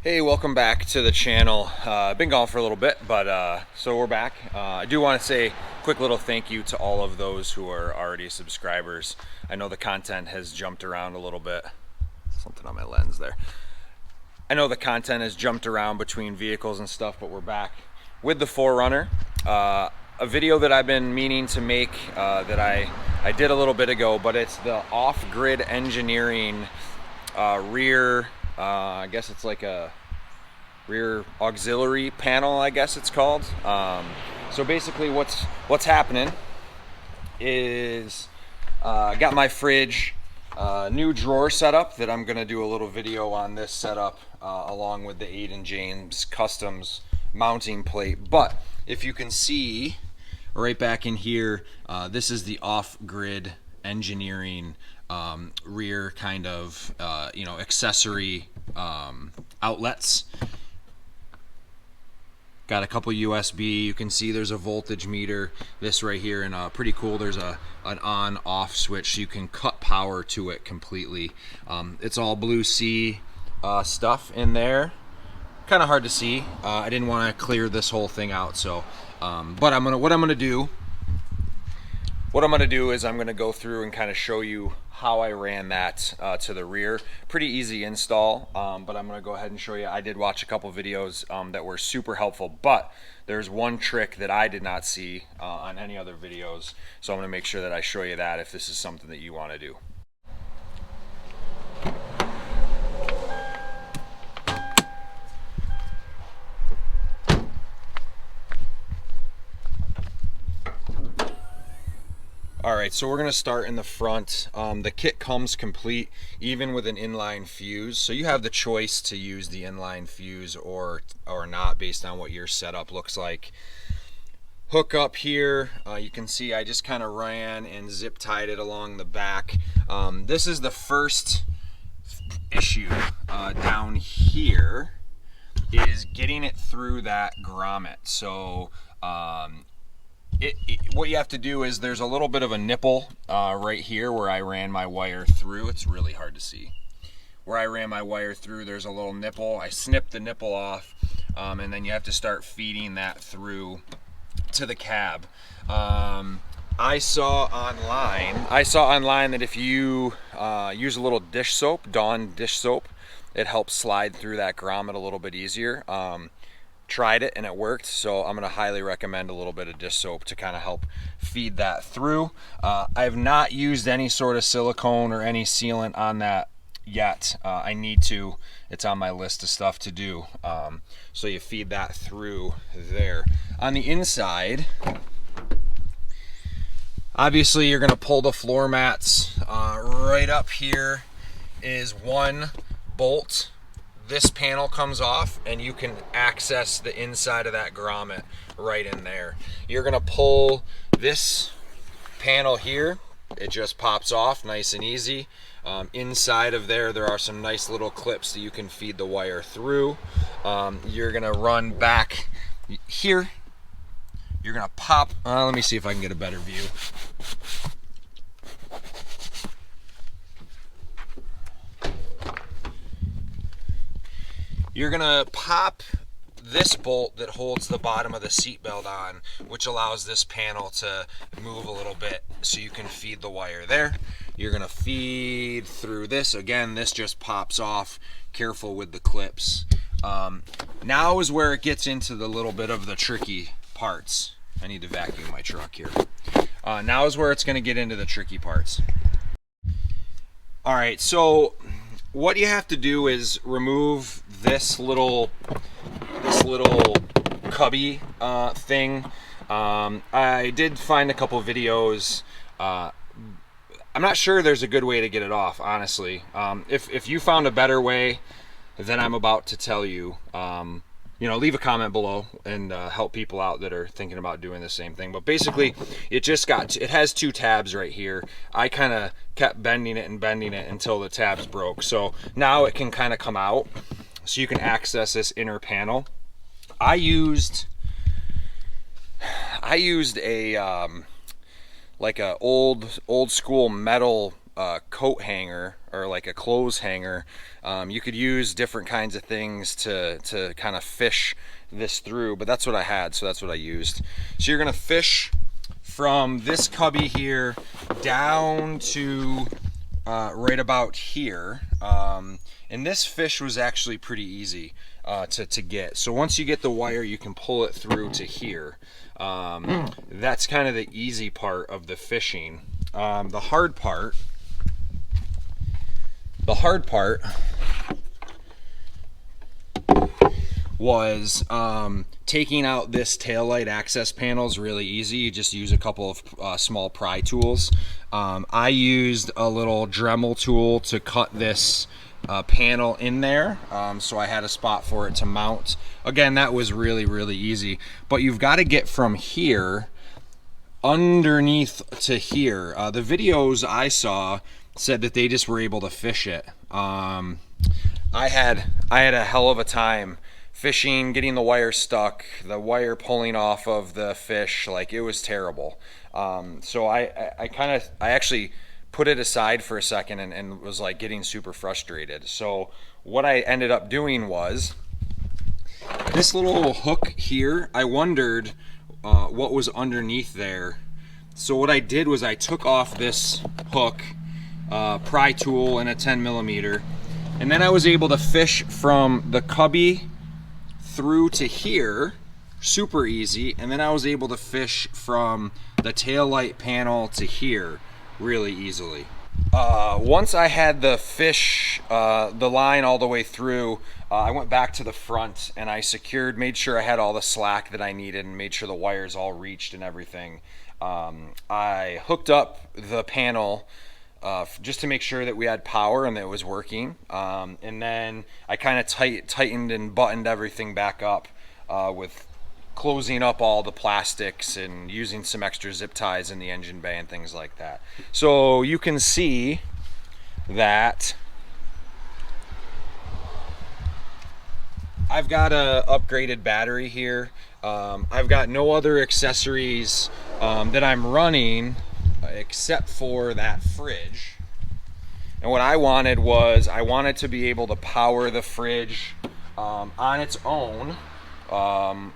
Hey, welcome back to the channel. I've been gone for a little bit, but so we're back. I do want to say a quick little thank you to all of those who are already subscribers. I know the content has jumped around a little bit. Something on my lens there. I know the content has jumped around between vehicles and stuff, but we're back with the 4Runner. A video that I've been meaning to make that I did a little bit ago, but it's the off-grid engineering rear, I guess it's like a rear auxiliary panel, I guess it's called. So basically what's happening is got my fridge, new drawer setup that I'm gonna do a little video on this setup along with the Aiden James Customs mounting plate. But if you can see right back in here, this is the off-grid engineering rear kind of accessory outlets. Got a couple USB. You can see there's a voltage meter, this right here, and pretty cool, there's an on-off switch so you can cut power to it completely. It's all Blue Sea stuff in there. Kind of hard to see. I didn't want to clear this whole thing out, so but what I'm gonna do is I'm gonna go through and kind of show you how I ran that to the rear. Pretty easy install, but I'm gonna go ahead and show you. I did watch a couple videos that were super helpful, but there's one trick that I did not see on any other videos, so I'm gonna make sure that I show you that if this is something that you want to do. Alright, so we're going to start in the front. The kit comes complete, even with an inline fuse. So you have the choice to use the inline fuse or not, based on what your setup looks like. Hook up here, you can see I just kind of ran and zip tied it along the back. This is the first issue down here, is getting it through that grommet. So what you have to do is there's a little bit of a nipple right here where I ran my wire through. It's really hard to see. Where I ran my wire through, there's a little nipple. I snipped the nipple off, and then you have to start feeding that through to the cab. I saw online that if you use a little dish soap, Dawn dish soap, it helps slide through that grommet a little bit easier. Tried it and it worked, so I'm going to highly recommend a little bit of dish soap to kind of help feed that through. I've not used any sort of silicone or any sealant on that yet. I need to. It's on my list of stuff to do. So you feed that through there. On the inside, obviously you're going to pull the floor mats. Right up here is one bolt. This panel comes off and you can access the inside of that grommet right in there. You're gonna pull this panel here, it just pops off nice and easy. Inside of there are some nice little clips that you can feed the wire through. You're gonna run back here. You're gonna pop, let me see if I can get a better view. You're gonna pop this bolt that holds the bottom of the seat belt on, which allows this panel to move a little bit so you can feed the wire there. You're gonna feed through this. Again, this just pops off. Careful with the clips. Now is where it gets into the little bit of the tricky parts. I need to vacuum my truck here. Now is where it's gonna get into the tricky parts. All right, so what you have to do is remove this little cubby thing. I did find a couple videos. I'm not sure there's a good way to get it off, honestly. If you found a better way, then I'm about to tell you. Leave a comment below and help people out that are thinking about doing the same thing. But basically, it has two tabs right here. I kind of kept bending it until the tabs broke. So now it can kind of come out, so you can access this inner panel. I used a like a old school metal coat hanger or like a clothes hanger. You could use different kinds of things to kind of fish this through, but that's what I had, so that's what I used. So you're gonna fish from this cubby here down to right about here. And this fish was actually pretty easy to get. So once you get the wire, you can pull it through to here. That's kind of the easy part of the fishing. The hard part was taking out this taillight access panel is really easy. You just use a couple of small pry tools. I used a little Dremel tool to cut this panel in there, so I had a spot for it to mount. Again, that was really easy, but you've got to get from here underneath to here. The videos I saw said that they just were able to fish it. I had a hell of a time fishing, getting the wire stuck, the wire pulling off of the fish. Like, it was terrible. So I actually put it aside for a second and was like getting super frustrated. So what I ended up doing was this little hook here. I wondered what was underneath there. So what I did was I took off this hook, pry tool and a 10mm, and then I was able to fish from the cubby through to here, super easy, and then I was able to fish from the tail light panel to here really easily. Once I had the fish, the line all the way through, I went back to the front and I made sure I had all the slack that I needed and made sure the wires all reached and everything. I hooked up the panel just to make sure that we had power and that it was working. And then I kind of tightened and buttoned everything back up with closing up all the plastics and using some extra zip ties in the engine bay and things like that. So you can see that I've got a upgraded battery here. I've got no other accessories that I'm running except for that fridge. And what I wanted was, I wanted to be able to power the fridge on its own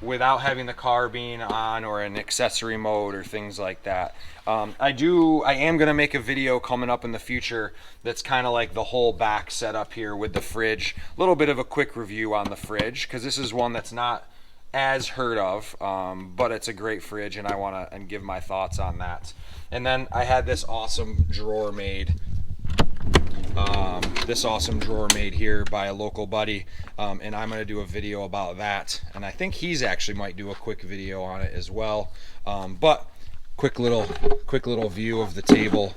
without having the car being on or an accessory mode or things like that. I am going to make a video coming up in the future that's kind of like the whole back setup here with the fridge. A little bit of a quick review on the fridge, because this is one that's not as heard of, but it's a great fridge and I want to give my thoughts on that. And then I had this awesome drawer made. Here by a local buddy, and I'm going to do a video about that, and I think he's actually might do a quick video on it as well. But quick little view of the table.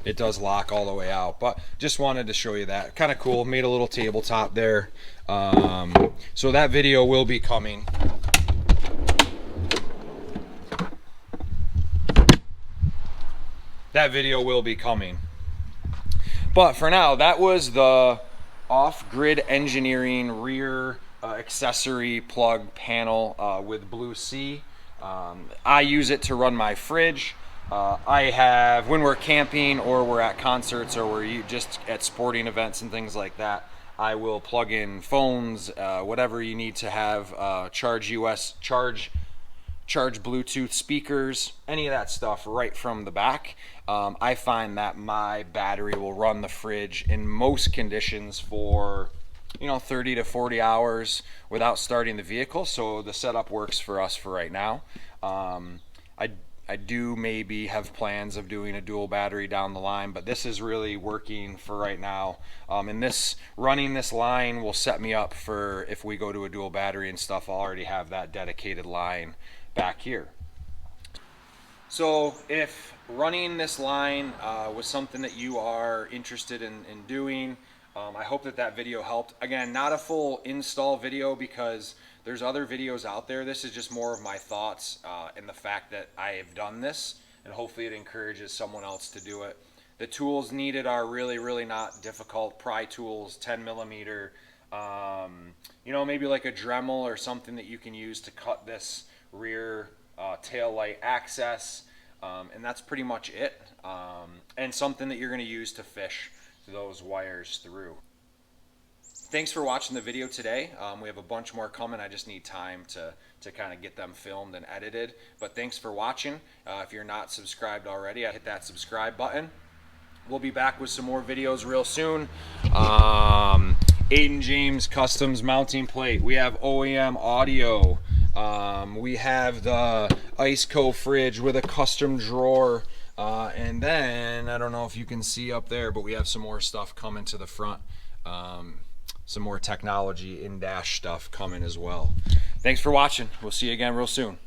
It does lock all the way out, but just wanted to show you that. Kind of cool. Made a little tabletop there. So that video will be coming. But for now, that was the Off-Grid Engineering rear accessory plug panel with Blue Sea. I use it to run my fridge. I have, when we're camping or we're at concerts or we're just at sporting events and things like that, I will plug in phones, whatever you need to have, charge Bluetooth speakers, any of that stuff right from the back. I find that my battery will run the fridge in most conditions for 30 to 40 hours without starting the vehicle, so the setup works for us for right now. I do maybe have plans of doing a dual battery down the line, but this is really working for right now. And running this line will set me up for if we go to a dual battery and stuff, I'll already have that dedicated line back here. So if running this line was something that you are interested in doing, I hope that video helped. Again, not a full install video because there's other videos out there. This is just more of my thoughts and the fact that I have done this, and hopefully it encourages someone else to do it. The tools needed are really not difficult. Pry tools, 10mm, maybe like a Dremel or something that you can use to cut this rear tail light access. and that's pretty much it. And something that you're going to use to fish those wires through. Thanks for watching the video today. We have a bunch more coming. I just need time to kind of get them filmed and edited. But thanks for watching. If you're not subscribed already, hit that subscribe button. We'll be back with some more videos real soon. Aiden James Customs mounting plate. We have OEM audio. We have the Iceco fridge with a custom drawer. And then, I don't know if you can see up there, but we have some more stuff coming to the front. Some more technology in-dash stuff coming as well. Thanks for watching. We'll see you again real soon.